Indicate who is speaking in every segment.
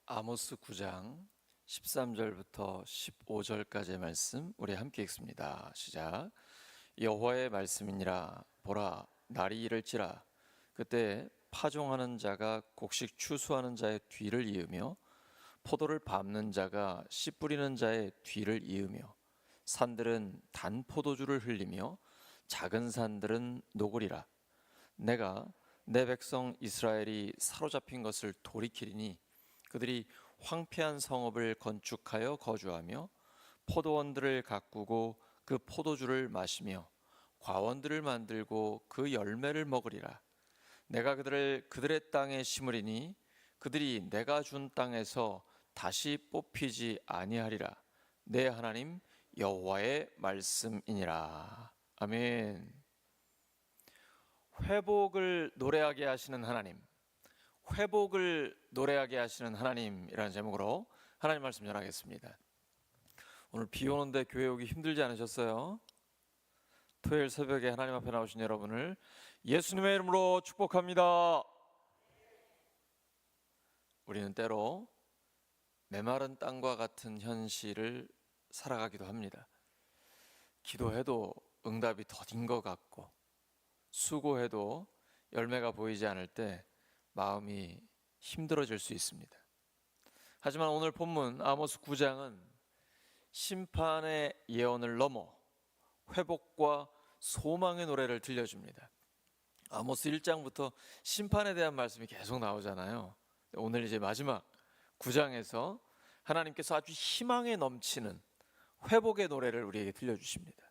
Speaker 1: 아모스 9장 13절부터 15절까지의 말씀 우리 함께 읽습니다. 시작. 여호와의 말씀이니라. 보라, 날이 이를지라. 그때 파종하는 자가 곡식 추수하는 자의 뒤를 이으며 포도를 밟는 자가 씨 뿌리는 자의 뒤를 이으며 산들은 단 포도주를 흘리며 작은 산들은 녹으리라. 내가 내 백성 이스라엘이 사로잡힌 것을 돌이키리니 그들이 황폐한 성읍을 건축하여 거주하며 포도원들을 가꾸고 그 포도주를 마시며 과원들을 만들고 그 열매를 먹으리라. 내가 그들을 그들의 땅에 심으리니 그들이 내가 준 땅에서 다시 뽑히지 아니하리라. 내 하나님 여호와의 말씀이니라. 아멘. 회복을 노래하게 하시는 하나님, 회복을 노래하게 하시는 하나님이라는 제목으로 하나님 말씀 전하겠습니다. 오늘 비 오는데 교회 오기 힘들지 않으셨어요? 토요일 새벽에 하나님 앞에 나오신 여러분을 예수님의 이름으로 축복합니다. 우리는 때로 메마른 땅과 같은 현실을 살아가기도 합니다. 기도해도 응답이 더딘 것 같고 수고해도 열매가 보이지 않을 때 마음이 힘들어질 수 있습니다. 하지만 오늘 본문 아모스 9장은 심판의 예언을 넘어 회복과 소망의 노래를 들려줍니다. 아모스 1장부터 심판에 대한 말씀이 계속 나오잖아요. 오늘 이제 마지막 9장에서 하나님께서 아주 희망에 넘치는 회복의 노래를 우리에게 들려주십니다.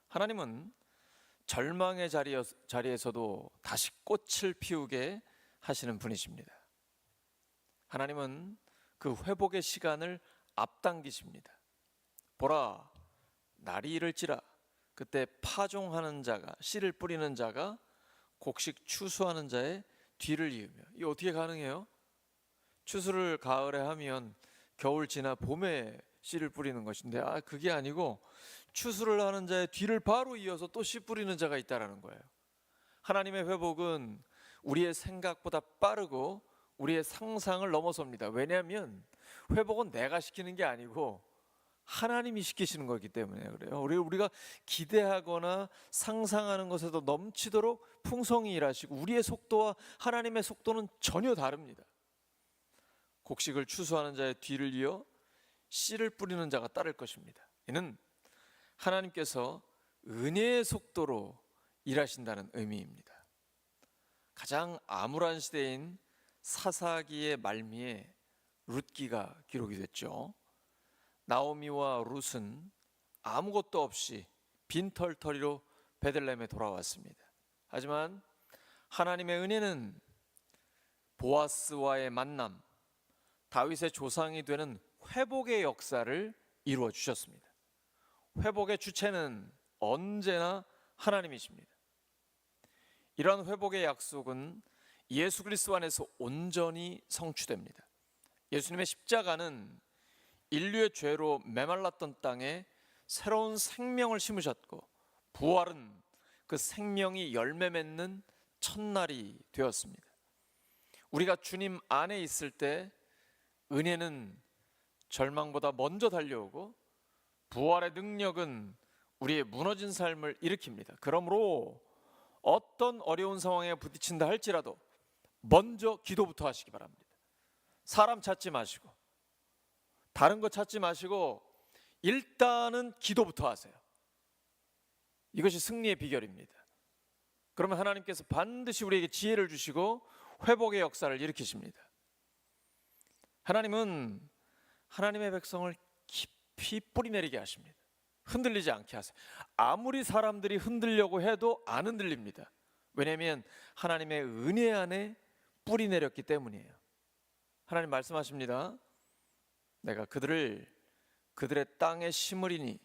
Speaker 1: 하나님은 절망의 자리에서도 다시 꽃을 피우게 하시는 분이십니다. 하나님은 그 회복의 시간을 앞당기십니다. 보라, 날이 이를지라. 그때 파종하는 자가, 씨를 뿌리는 자가 곡식 추수하는 자의 뒤를 이으며. 이게 어떻게 가능해요? 추수를 가을에 하면 겨울 지나 봄에 씨를 뿌리는 것인데 그게 아니고 추수를 하는 자의 뒤를 바로 이어서 또 씨 뿌리는 자가 있다라는 거예요. 하나님의 회복은 우리의 생각보다 빠르고 우리의 상상을 넘어섭니다. 왜냐하면 회복은 내가 시키는 게 아니고 하나님이 시키시는 거기 때문에 그래요. 우리가 기대하거나 상상하는 것에도 넘치도록 풍성히 일하시고 우리의 속도와 하나님의 속도는 전혀 다릅니다. 곡식을 추수하는 자의 뒤를 이어 씨를 뿌리는 자가 따를 것입니다. 이는 하나님께서 은혜의 속도로 일하신다는 의미입니다. 가장 암울한 시대인 사사기의 말미에 룻기가 기록이 됐죠. 나오미와 룻은 아무것도 없이 빈털터리로 베들레헴에 돌아왔습니다. 하지만 하나님의 은혜는 보아스와의 만남, 다윗의 조상이 되는 회복의 역사를 이루어 주셨습니다. 회복의 주체는 언제나 하나님이십니다. 이런 회복의 약속은 예수 그리스도 안에서 온전히 성취됩니다. 예수님의 십자가는 인류의 죄로 메말랐던 땅에 새로운 생명을 심으셨고 부활은 그 생명이 열매 맺는 첫날이 되었습니다. 우리가 주님 안에 있을 때 은혜는 절망보다 먼저 달려오고 부활의 능력은 우리의 무너진 삶을 일으킵니다. 그러므로 어떤 어려운 상황에 부딪힌다 할지라도 먼저 기도부터 하시기 바랍니다. 사람 찾지 마시고 다른 거 찾지 마시고 일단은 기도부터 하세요. 이것이 승리의 비결입니다. 그러면 하나님께서 반드시 우리에게 지혜를 주시고 회복의 역사를 일으키십니다. 하나님은 하나님의 백성을 깊이 뿌리내리게 하십니다. 흔들리지 않게 하세요. 아무리 사람들이 흔들려고 해도 안 흔들립니다. 왜냐하면 하나님의 은혜 안에 뿌리내렸기 때문이에요. 하나님 말씀하십니다. 내가 그들을 그들의 땅에 심으리니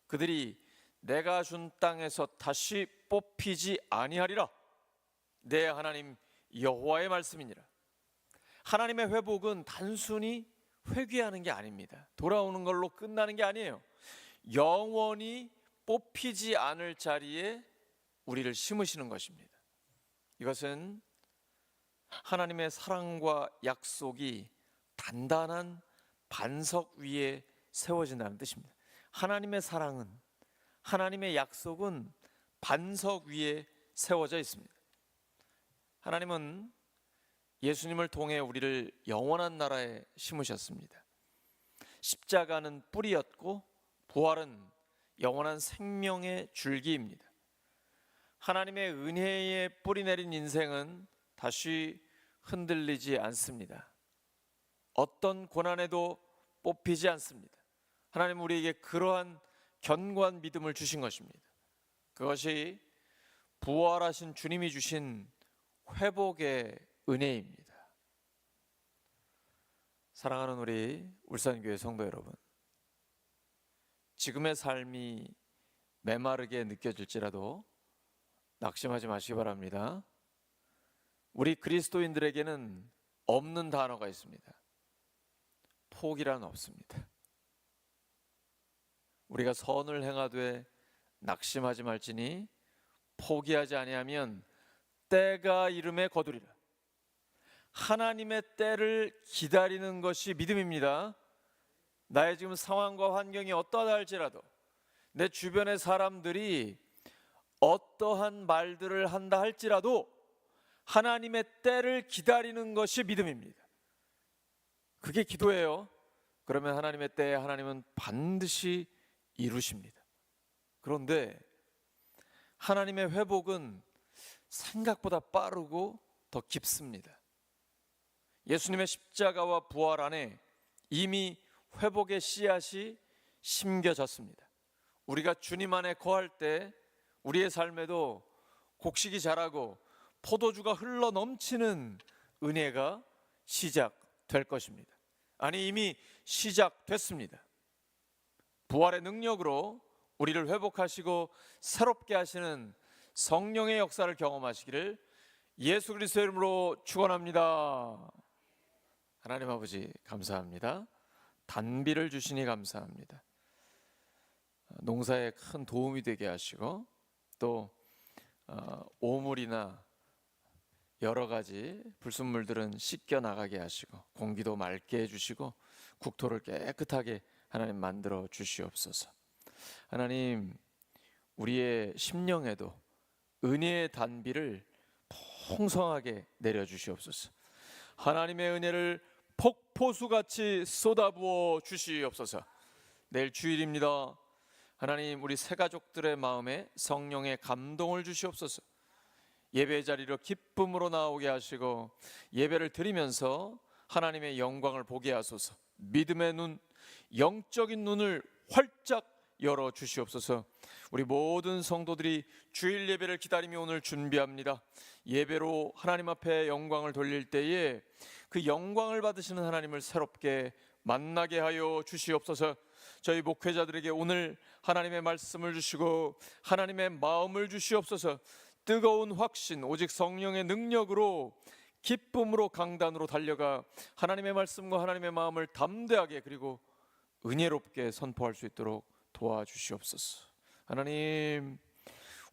Speaker 1: 그들이 내가 준 땅에서 다시 뽑히지 아니하리라. 내 하나님 여호와의 말씀이니라. 하나님의 회복은 단순히 회귀하는 게 아닙니다. 돌아오는 걸로 끝나는 게 아니에요. 영원히 뽑히지 않을 자리에 우리를 심으시는 것입니다. 이것은 하나님의 사랑과 약속이 단단한 반석 위에 세워진다는 뜻입니다. 하나님의 사랑은, 하나님의 약속은 반석 위에 세워져 있습니다. 하나님은 예수님을 통해 우리를 영원한 나라에 심으셨습니다. 십자가는 뿌리였고 부활은 영원한 생명의 줄기입니다. 하나님의 은혜에 뿌리 내린 인생은 다시 흔들리지 않습니다. 어떤 고난에도 뽑히지 않습니다. 하나님은 우리에게 그러한 견고한 믿음을 주신 것입니다. 그것이 부활하신 주님이 주신 회복의 은혜입니다. 사랑하는 우리 울산교회 성도 여러분, 지금의 삶이 메마르게 느껴질지라도 낙심하지 마시기 바랍니다. 우리 그리스도인들에게는 없는 단어가 있습니다. 포기란 없습니다. 우리가 선을 행하되 낙심하지 말지니 포기하지 아니하면 때가 이름에 거두리라. 하나님의 때를 기다리는 것이 믿음입니다. 나의 지금 상황과 환경이 어떠하다 할지라도, 내 주변의 사람들이 어떠한 말들을 한다 할지라도 하나님의 때를 기다리는 것이 믿음입니다. 그게 기도예요. 그러면 하나님의 때에 하나님은 반드시 이루십니다. 그런데 하나님의 회복은 생각보다 빠르고 더 깊습니다. 예수님의 십자가와 부활 안에 이미 회복의 씨앗이 심겨졌습니다. 우리가 주님 안에 거할 때 우리의 삶에도 곡식이 자라고 포도주가 흘러 넘치는 은혜가 시작될 것입니다. 아니, 이미 시작됐습니다. 부활의 능력으로 우리를 회복하시고 새롭게 하시는 성령의 역사를 경험하시기를 예수 그리스도의 이름으로 축원합니다. 하나님 아버지 감사합니다. 단비를 주시니 감사합니다. 농사에 큰 도움이 되게 하시고 또 오물이나 여러 가지 불순물들은 씻겨 나가게 하시고 공기도 맑게 해주시고 국토를 깨끗하게 하나님 만들어 주시옵소서. 하나님, 우리의 심령에도 은혜의 단비를 풍성하게 내려주시옵소서. 하나님의 은혜를 폭포수같이 쏟아부어 주시옵소서. 내일 주일입니다. 하나님, 우리 새 가족들의 마음에 성령의 감동을 주시옵소서. 예배 자리로 기쁨으로 나오게 하시고 예배를 드리면서 하나님의 영광을 보게 하소서. 믿음의 눈, 영적인 눈을 활짝 열어 주시옵소서. 우리 모든 성도들이 주일 예배를 기다리며 오늘 준비합니다. 예배로 하나님 앞에 영광을 돌릴 때에 그 영광을 받으시는 하나님을 새롭게 만나게 하여 주시옵소서. 저희 목회자들에게 오늘 하나님의 말씀을 주시고 하나님의 마음을 주시옵소서. 뜨거운 확신, 오직 성령의 능력으로 기쁨으로 강단으로 달려가 하나님의 말씀과 하나님의 마음을 담대하게 그리고 은혜롭게 선포할 수 있도록 도와주시옵소서. 하나님,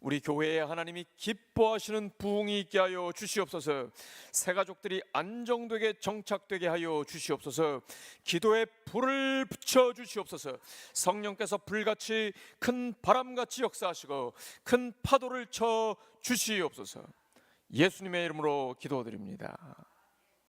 Speaker 1: 우리 교회에 하나님이 기뻐하시는 부흥이 있게 하여 주시옵소서. 새 가족들이 안정되게 정착되게 하여 주시옵소서. 기도에 불을 붙여 주시옵소서. 성령께서 불같이 큰 바람같이 역사하시고 큰 파도를 쳐 주시옵소서. 예수님의 이름으로 기도드립니다.